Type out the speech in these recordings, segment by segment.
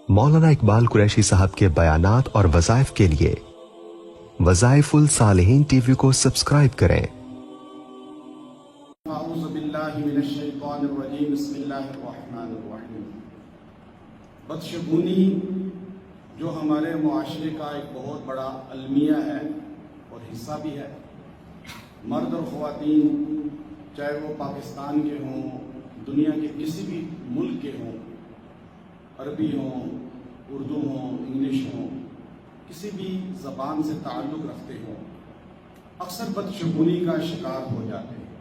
مولانا اقبال قریشی صاحب کے بیانات اور وظائف کے لیے وظائف الصالحین ٹی وی کو سبسکرائب کریں۔ اعوذ باللہ من الشیطان الرجیم، بسم اللہ الرحمن الرحیم۔ بدشگونی جو ہمارے معاشرے کا ایک بہت بڑا المیہ ہے اور حصہ بھی ہے، مرد اور خواتین چاہے وہ پاکستان کے ہوں، دنیا کے کسی بھی ملک کے ہوں، عربی ہوں، اردو ہوں، انگلش ہوں، کسی بھی زبان سے تعلق رکھتے ہوں، اکثر بدشگونی کا شکار ہو جاتے ہیں۔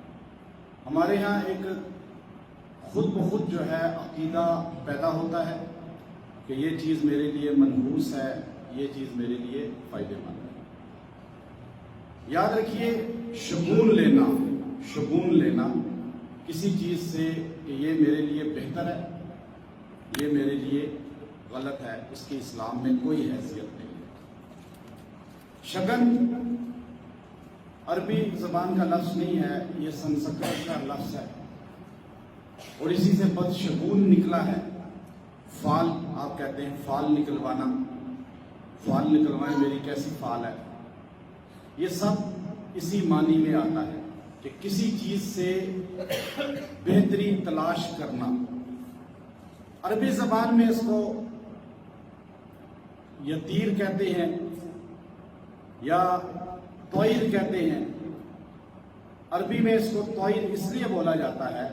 ہمارے ہاں ایک خود بخود جو ہے عقیدہ پیدا ہوتا ہے کہ یہ چیز میرے لیے منحوس ہے، یہ چیز میرے لیے فائدہ مند ہے۔ یاد رکھیے، شگون لینا کسی چیز سے کہ یہ میرے لیے بہتر ہے، یہ میرے لیے غلط ہے، اس کی اسلام میں کوئی حیثیت نہیں ہے۔ شگن عربی زبان کا لفظ نہیں ہے، یہ سنسکرت کا لفظ ہے اور اسی سے بدشگون نکلا ہے۔ فال آپ کہتے ہیں، فال نکلوانا، فال نکلوائیں میری کیسی فال ہے، یہ سب اسی معنی میں آتا ہے کہ کسی چیز سے بہتری تلاش کرنا۔ عربی زبان میں اس کو یتیر کہتے ہیں یا طویر کہتے ہیں۔ عربی میں اس کو طویر اس لیے بولا جاتا ہے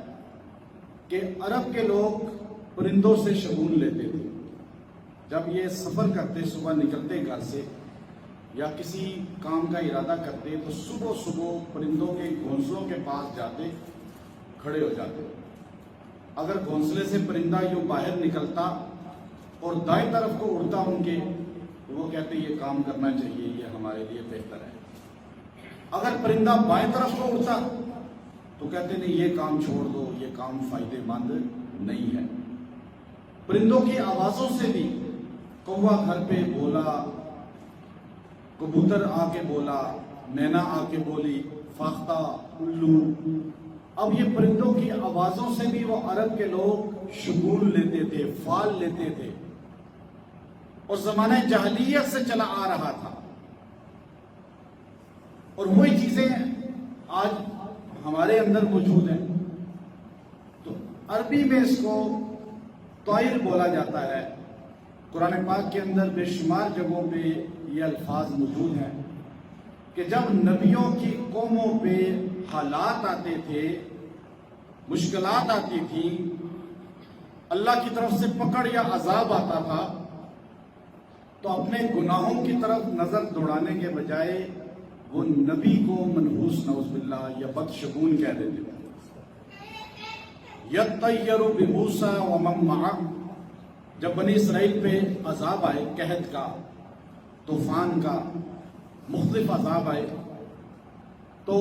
کہ عرب کے لوگ پرندوں سے شگون لیتے تھے۔ جب یہ سفر کرتے، صبح نکلتے گھر سے یا کسی کام کا ارادہ کرتے، تو صبح صبح پرندوں کے گھونسلوں کے پاس جاتے، کھڑے ہو جاتے۔ اگر گھونسلے سے پرندہ یوں باہر نکلتا اور دائیں طرف کو اڑتا ان کے، تو وہ کہتے یہ کام کرنا چاہیے، یہ ہمارے لیے بہتر ہے۔ اگر پرندہ بائیں طرف کو اڑتا تو کہتے نہیں، یہ کام چھوڑ دو، یہ کام فائدہ مند نہیں ہے۔ پرندوں کی آوازوں سے بھی، کوا گھر پہ بولا، کبوتر آ کے بولا، مینا آ کے بولی، فاختہ، الو، اب یہ پرندوں کی آوازوں سے بھی وہ عرب کے لوگ شگون لیتے تھے، فال لیتے تھے، اور زمانہ جاہلیت سے چلا آ رہا تھا۔ اور وہی چیزیں آج ہمارے اندر موجود ہیں۔ تو عربی میں اس کو طائر بولا جاتا ہے۔ قرآن پاک کے اندر بے شمار جگہوں پہ یہ الفاظ موجود ہیں کہ جب نبیوں کی قوموں پہ حالات آتے تھے، مشکلات آتی تھیں، اللہ کی طرف سے پکڑ یا عذاب آتا تھا، تو اپنے گناہوں کی طرف نظر دوڑانے کے بجائے وہ نبی کو منحوس نعوذ باللہ یا بدشگون کہہ دیتے تھے۔ یطیر بموسیٰ ومن معہ، جب بنی اسرائیل پہ عذاب آئے، قحط کا، طوفان کا، مختلف عذاب آئے، تو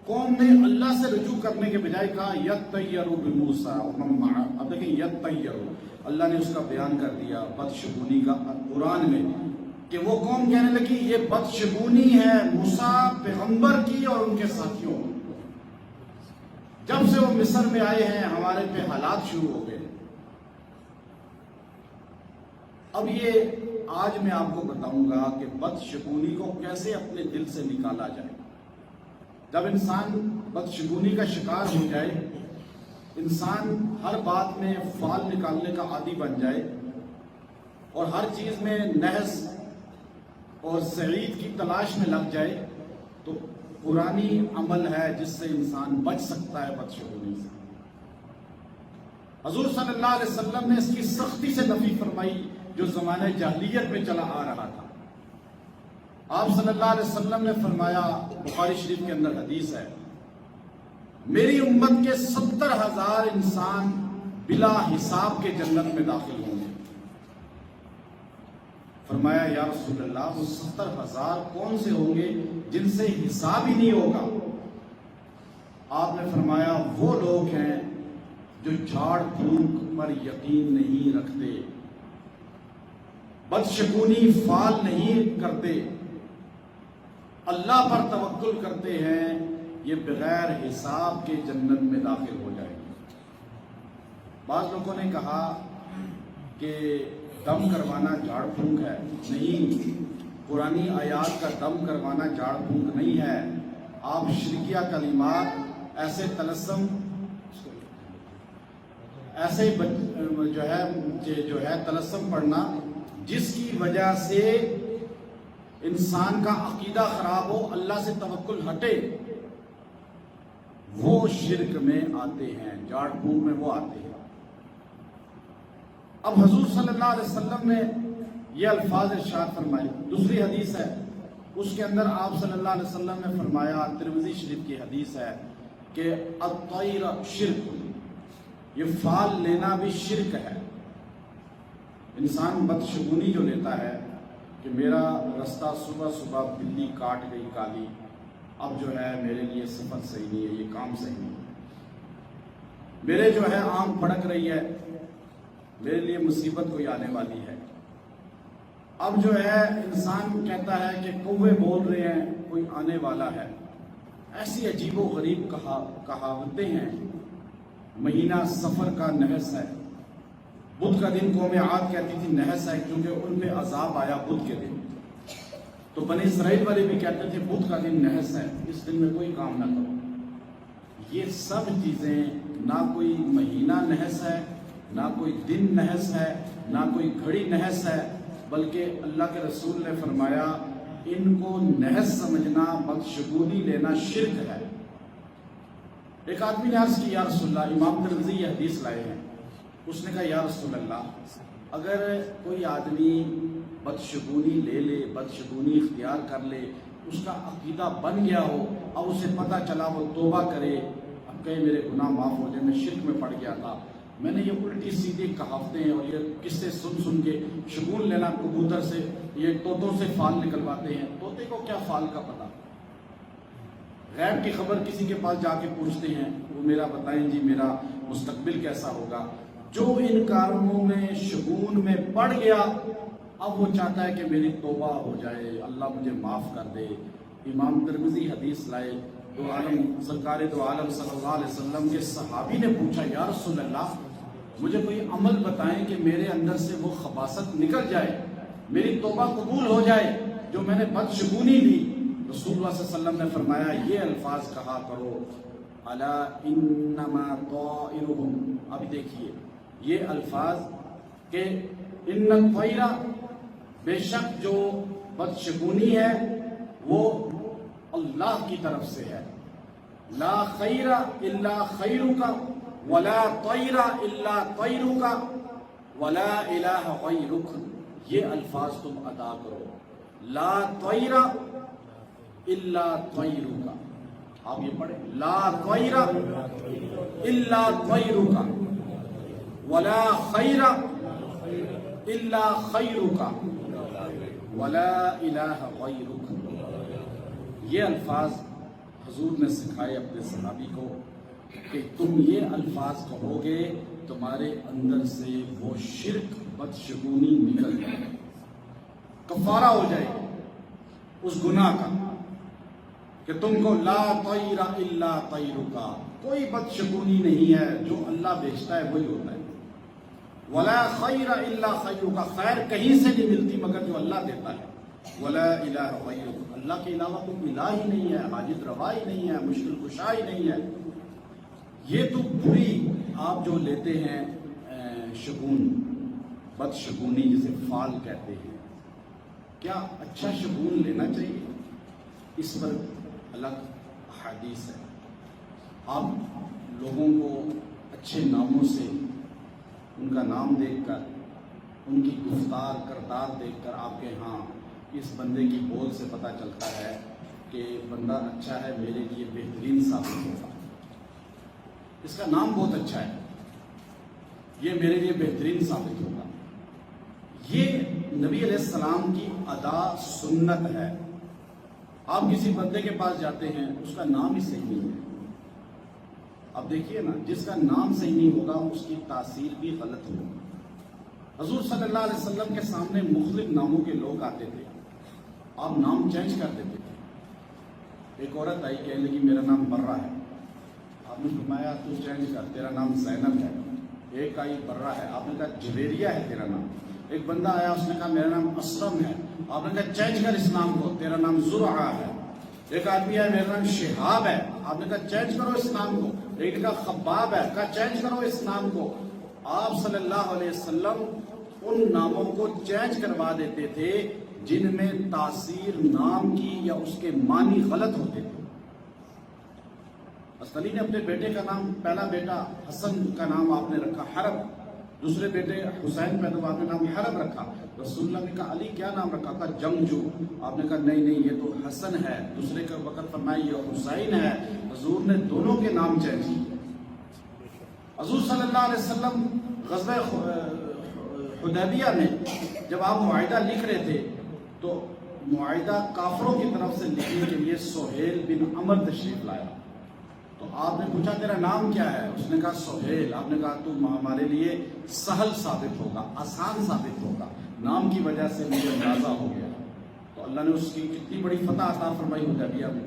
قوم نے اللہ سے رجوع کرنے کے بجائے کہا یطیر بموسیٰ ومن معہ۔ اب دیکھیں، یطیر، اللہ نے اس کا بیان کر دیا بدشگونی کا قرآن میں، کہ وہ قوم کہنے لگی یہ بدشگونی ہے موسیٰ پیغمبر کی اور ان کے ساتھیوں۔ جب سے وہ مصر میں آئے ہیں، ہمارے پہ حالات شروع ہو گئے۔ اب یہ آج میں آپ کو بتاؤں گا کہ بدشگونی کو کیسے اپنے دل سے نکالا جائے۔ جب انسان بدشگونی کا شکار ہو جائے، انسان ہر بات میں فال نکالنے کا عادی بن جائے اور ہر چیز میں نحس اور سعید کی تلاش میں لگ جائے، تو قرآنی عمل ہے جس سے انسان بچ سکتا ہے بدشگونی سے۔ حضور صلی اللہ علیہ وسلم نے اس کی سختی سے نفی فرمائی جو زمانہ جاہلیت میں چلا آ رہا تھا۔ آپ صلی اللہ علیہ وسلم نے فرمایا، بخاری شریف کے اندر حدیث ہے، میری امت کے 70,000 انسان بلا حساب کے جنت میں داخل ہوں گے۔ فرمایا یا رسول اللہ، وہ 70,000 کون سے ہوں گے جن سے حساب ہی نہیں ہوگا؟ آپ نے فرمایا وہ لوگ ہیں جو جھاڑ پھونک پر یقین نہیں رکھتے، بدشگونی فال نہیں کرتے، اللہ پر توکل کرتے ہیں، یہ بغیر حساب کے جنت میں داخل ہو جائیں گے۔ بعض لوگوں نے کہا کہ دم کروانا جھاڑ پھونک ہے، نہیں، قرآنی آیات کا دم کروانا جھاڑ پھونک نہیں ہے۔ آپ شرکیہ کلمات، ایسے طلسم، ایسے جو ہے طلسم پڑھنا جس کی وجہ سے انسان کا عقیدہ خراب ہو، اللہ سے توکل ہٹے، وہ شرک میں آتے ہیں، جھاڑ پھونک میں وہ آتے ہیں۔ اب حضور صلی اللہ علیہ وسلم نے یہ الفاظ ارشاد فرمائے۔ دوسری حدیث ہے، اس کے اندر آپ صلی اللہ علیہ وسلم نے فرمایا، ترمذی شریف کی حدیث ہے کہ الطیر شرک، یہ فال لینا بھی شرک ہے۔ انسان بدشگونی جو لیتا ہے کہ میرا رستہ صبح صبح بلی کاٹ گئی کالی، اب جو ہے میرے لیے سفر صحیح نہیں ہے، یہ کام صحیح نہیں ہے، میرے جو ہے آنکھ پھڑک رہی ہے، میرے لیے مصیبت کوئی آنے والی ہے۔ اب جو ہے انسان کہتا ہے کہ کوے بول رہے ہیں کوئی آنے والا ہے۔ ایسی عجیب و غریب کہاوتیں ہیں۔ مہینہ سفر کا نحس ہے، بدھ کا دن قوم عاد کہتی تھی نحس ہے کیونکہ ان پہ عذاب آیا بدھ کے دن، تو بنی اسرائیل والے بھی کہتے تھے بدھ کا دن نحس ہے، اس دن میں کوئی کام نہ کرو۔ یہ سب چیزیں، نہ کوئی مہینہ نحس ہے، نہ کوئی دن نحس ہے، نہ کوئی گھڑی نحس ہے، بلکہ اللہ کے رسول نے فرمایا ان کو نحس سمجھنا، بدشگونی لینا شرک ہے۔ ایک آدمی نے عرض کی یا رسول اللہ، امام ترمذی یہ حدیث لائے ہیں، اس نے کہا یا رسول اللہ، اگر کوئی آدمی بدشگونی لے لے، بدشگونی اختیار کر لے، اس کا عقیدہ بن گیا ہو، اب اسے پتہ چلا وہ توبہ کرے، اب کہے میرے گناہ معاف ہو جائے، میں شرک میں پڑ گیا تھا، میں نے یہ الٹی سیدھی کہاوتیں اور یہ قصے سن کے شگون لینا، کبوتر سے، یہ طوطوں سے فال نکلواتے ہیں، طوطے کو کیا فال کا پتہ، غیب کی خبر کسی کے پاس جا کے پوچھتے ہیں، وہ میرا بتائیں جی میرا مستقبل کیسا ہوگا۔ جو ان کارناموں میں شگون میں پڑ گیا، اب وہ چاہتا ہے کہ میری توبہ ہو جائے، اللہ مجھے معاف کر دے۔ امام ترمذی حدیث لائے، دو عالم سرکار دو عالم صلی اللہ علیہ وسلم کے صحابی نے پوچھا یا رسول اللہ، مجھے کوئی عمل بتائیں کہ میرے اندر سے وہ خباثت نکل جائے، میری توبہ قبول ہو جائے جو میں نے بدشگونی لی۔ رسول اللہ صلی اللہ علیہ وسلم نے فرمایا یہ الفاظ کہا کرو، الا انما طائرهم، اب دیکھیے یہ الفاظ کہ ان الطیر، بے شک جو بدشگونی ہے وہ اللہ کی طرف سے ہے، لا خیر الا خیرک ولا طیر الا طیرک ولا الہ غیرک، یہ الفاظ تم ادا کرو، لا طیر الا طیرک، آپ یہ پڑھیں، لا طیر الا طیرک ولا خیر الا خیرک ولا الہ غیرک، یہ الفاظ حضور نے سکھائے اپنے صحابی کو کہ تم یہ الفاظ کہو گے تمہارے اندر سے وہ شرک بدشگونی نکل جائے گی، کفارہ ہو جائے گی اس گناہ کا، کہ تم کو لا طیر الا طیرک، کوئی بدشگونی نہیں ہے، جو اللہ بیچتا ہے وہی ہوتا ہے، ولا خیر الا خیرک، خیر کہیں سے نہیں ملتی مگر جو اللہ دیتا ہے، ولا الہ غیرک، اللہ کے علاوہ کوئی الہ ہی نہیں ہے، حاجت روا ہی نہیں ہے، مشکل کشا ہی نہیں ہے۔ یہ تو بری آپ جو لیتے ہیں شگون، بدشگونی جسے فال کہتے ہیں، کیا اچھا شگون لینا چاہیے؟ اس پر الگ حدیث ہے۔ آپ لوگوں کو اچھے ناموں سے، ان کا نام دیکھ کر، ان کی گفتار کردار دیکھ کر آپ کے ہاں اس بندے کی بول سے پتہ چلتا ہے کہ بندہ اچھا ہے، میرے لیے بہترین ثابت ہوگا، اس کا نام بہت اچھا ہے، یہ میرے لیے بہترین ثابت ہوگا۔ یہ نبی علیہ السلام کی ادا سنت ہے۔ آپ کسی بندے کے پاس جاتے ہیں، اس کا نام ہی صحیح نہیں ہے، اب دیکھیے نا، جس کا نام صحیح نہیں ہوگا اس کی تاثیر بھی غلط ہوگی۔ حضور صلی اللہ علیہ وسلم کے سامنے مختلف ناموں کے لوگ آتے تھے، آپ نام چینج کر دیتے تھے۔ ایک عورت آئی، کہنے لگی میرا نام برہ ہے، آپ نے فرمایا تو چینج کر، تیرا نام زینب ہے۔ ایک آئی برہ ہے، آپ نے کہا جویریہ ہے تیرا نام، ایک بندہ آیا, اس نے کہا میرا نام اسلم ہے. آپ نے کہا چینج کر اس نام کو, تیرا نام زرعہ ہے. ایک آدمی ہے, میرا نام شہاب ہے. آپ نے کہا چینج کرو اس نام کو. ایک نے کہا خباب ہے, کہا چینج کرو اس نام کو. آپ صلی اللہ علیہ وسلم ان ناموں کو چینج کروا دیتے تھے جن میں تاثیر نام کی یا اس کے معنی غلط ہوتے تھے. علی نے اپنے بیٹے کا نام, پہلا بیٹا حسن کا نام آپ نے رکھا حرب, دوسرے بیٹے حسین پیدا ہوا, آپ نے نام حرب رکھا. رسول اللہ نے کہا علی کیا نام رکھا؟ کہا جنگجو. آپ نے کہا نہیں یہ تو حسن ہے. دوسرے کا وقت فرمایا یہ حسین ہے. حضور نے دونوں کے نام چینج کیے. حضور صلی اللہ علیہ وسلم غزوہ حدیبیہ میں جب آپ معاہدہ لکھ رہے تھے تو معاہدہ کافروں کی طرف سے لکھنے کے لیے سہیل بن عمر تشریف لایا. تو آپ نے پوچھا تیرا نام کیا ہے؟ اس نے کہا سہیل. آپ نے کہا تو ہمارے لیے سہل ثابت ہوگا, آسان ثابت ہوگا. نام کی وجہ سے مجھے اندازہ ہو گیا. تو اللہ نے اس کی کتنی بڑی فتح عطا فرمائی حدیبیہ میں.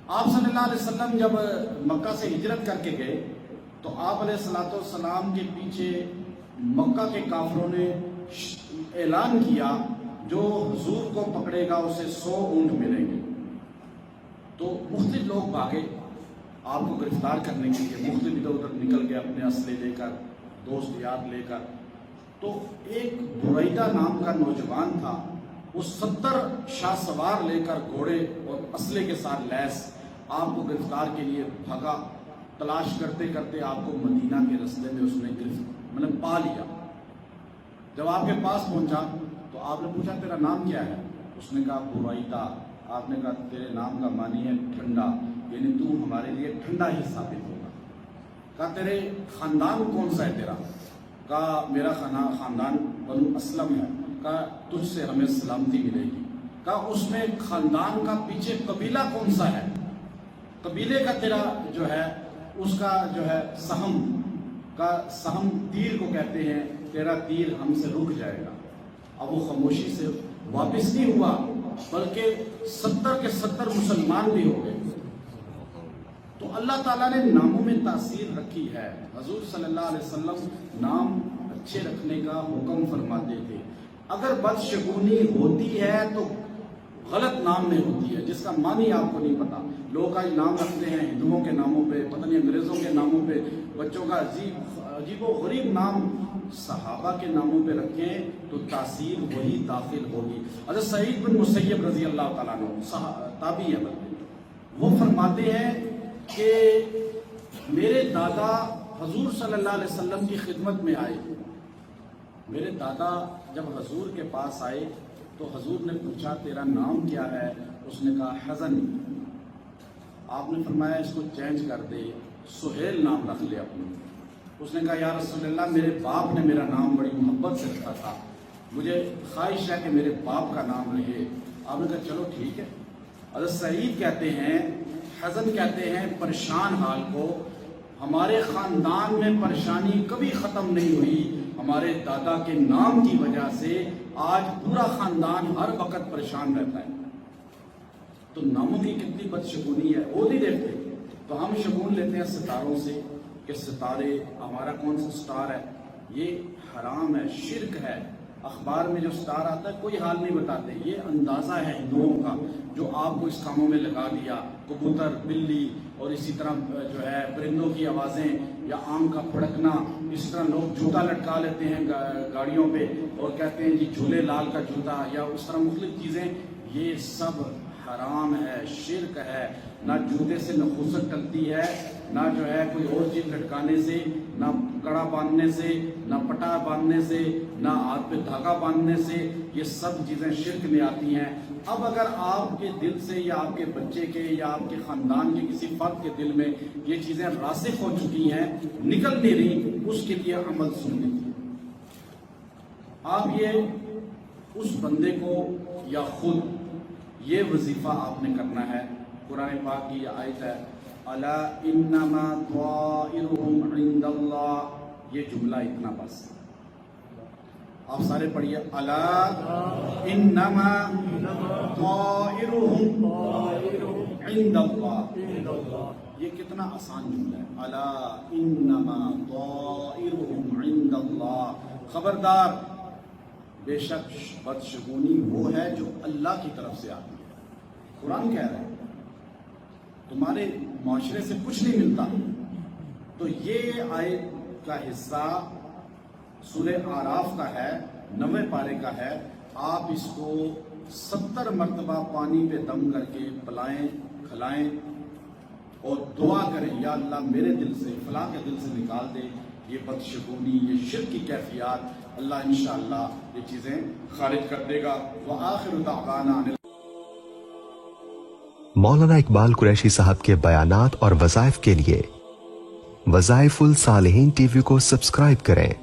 آپ صلی اللہ علیہ وسلم جب مکہ سے ہجرت کر کے گئے تو آپ علیہ الصلوۃ والسلام کے پیچھے مکہ کے کافروں نے اعلان کیا جو حضور کو پکڑے گا اسے 100 اونٹ ملیں گے. تو مختلف لوگ بھاگے آپ کو گرفتار کرنے کے لیے, مختلف ادھر ادھر نکل گئے اپنے اسلحے لے کر, دوست یار لے کر. تو ایک بریدہ نام کا نوجوان تھا, وہ 70 شاہ سوار لے کر گھوڑے اور اسلحے کے ساتھ لیس آپ کو گرفتار کے لیے بھاگا. تلاش کرتے کرتے آپ کو مدینہ کے رستے میں اس نے پا لیا. جب آپ کے پاس پہنچا تو آپ نے پوچھا تیرا نام کیا ہے؟ اس نے کہا بریدہ. آپ نے کہا تیرے نام کا معنی ہے ٹھنڈا, یعنی تو ہمارے لیے ٹھنڈا ہی ثابت ہوگا. کہا تیرے خاندان کون سا ہے تیرا؟ کہا میرا خاندان بنو اسلم ہے. کہا تجھ سے ہمیں سلامتی ملے گی. کہا اس میں خاندان کا پیچھے قبیلہ کون سا ہے؟ قبیلے کا تیرا جو ہے اس کا جو ہے سہم کا سہم تیر کو کہتے ہیں, تیرا تیر ہم سے رک جائے گا. اب وہ خاموشی سے واپس نہیں ہوا بلکہ 70 کے 70 مسلمان بھی ہو گئے. تو اللہ تعالیٰ نے ناموں میں تاثیر رکھی ہے. حضور صلی اللہ علیہ وسلم نام اچھے رکھنے کا حکم فرماتے تھے. اگر بدشگونی ہوتی ہے تو غلط نام میں ہوتی ہے جس کا معنی آپ کو نہیں پتا. لوگ آج نام رکھتے ہیں ہندوؤں کے ناموں پہ, پتہ نہیں انگریزوں کے ناموں پہ, بچوں کا عجیب و غریب نام. صحابہ کے ناموں پہ رکھیں تو تاثیر وہی داخل ہوگی. حضرت سعید بن مسیب رضی اللہ تعالیٰ عنہ تابعی ہے, وہ فرماتے ہیں کہ میرے دادا حضور صلی اللہ علیہ وسلم کی خدمت میں آئے. میرے دادا جب حضور کے پاس آئے تو حضور نے پوچھا تیرا نام کیا ہے؟ اس نے کہا حزن. آپ نے فرمایا اس کو چینج کر دے, سہیل نام رکھ لے اپنے. اس نے کہا یا رسول اللہ میرے باپ نے میرا نام بڑی محبت سے رکھا تھا, مجھے خواہش ہے کہ میرے باپ کا نام رہے. آپ نے کہا چلو ٹھیک ہے. حضرت سعید کہتے ہیں, حزن کہتے ہیں پریشان حال کو, ہمارے خاندان میں پریشانی کبھی ختم نہیں ہوئی, ہمارے دادا کے نام کی وجہ سے آج پورا خاندان ہر وقت پریشان رہتا ہے. تو ناموں کی کتنی بدشگونی ہے, وہ نہیں دیکھتے. تو ہم شگون لیتے ہیں ستاروں سے کہ ستارے ہمارا کون سا سٹار ہے. یہ حرام ہے, شرک ہے. اخبار میں جو سٹار آتا ہے کوئی حال نہیں بتاتے. یہ اندازہ ہے ہندوؤں کا جو آپ کو اس کاموں میں لگا دیا. کبوتر, بلی اور اسی طرح جو ہے پرندوں کی آوازیں یا آم کا پھڑکنا, اس طرح لوگ جوتا لٹکا لیتے ہیں گاڑیوں پہ اور کہتے ہیں جی جھولے لال کا جوتا, یا اس طرح مختلف چیزیں. یہ سب حرام ہے, شرک ہے. نہ جوتے سے نحوست ٹلتی ہے, نہ جو ہے کوئی اور چیز لٹکانے سے, نہ کڑا باندھنے سے, نہ پٹا باندھنے سے, نہ ہاتھ پہ دھاگا باندھنے سے. یہ سب چیزیں شرک میں آتی ہیں. اب اگر آپ کے دل سے یا آپ کے بچے کے یا آپ کے خاندان کے کسی فرد کے دل میں یہ چیزیں راسخ ہو چکی ہیں, نکل نہیں رہی, اس کے لیے عمل سن لیجیے. آپ یہ اس بندے کو یا خود یہ وظیفہ آپ نے کرنا ہے. قرآن پاک کی یہ آیت ہے الا انما طائرهم عند اللہ, یہ جملہ اتنا بس. آپ سارے پڑھیے الا انما طائرهم عند اللہ. یہ کتنا آسان جملہ ہے. الا انما طائرهم عند اللہ. خبردار بے شک بدشگونی وہ ہے جو اللہ کی طرف سے آتی ہے. قرآن کہہ رہا ہے تمہارے معاشرے سے کچھ نہیں ملتا. تو یہ آیت کا حصہ سورہ اعراف کا ہے، 90 پارے کا ہے. آپ اس کو 70 مرتبہ پانی پہ دم کر کے پلائیں، کھلائیں اور دعا کریں یا اللہ میرے دل سے فلاں کے دل سے نکال دے یہ بدشگونی، یہ شرک کی کیفیات. اللہ انشاءاللہ یہ چیزیں خارج کر دے گا. وآخر دعوانا مولانا اقبال قریشی صاحب کے بیانات اور وظائف کے لیے وظائف الصالحین ٹی وی کو سبسکرائب کریں.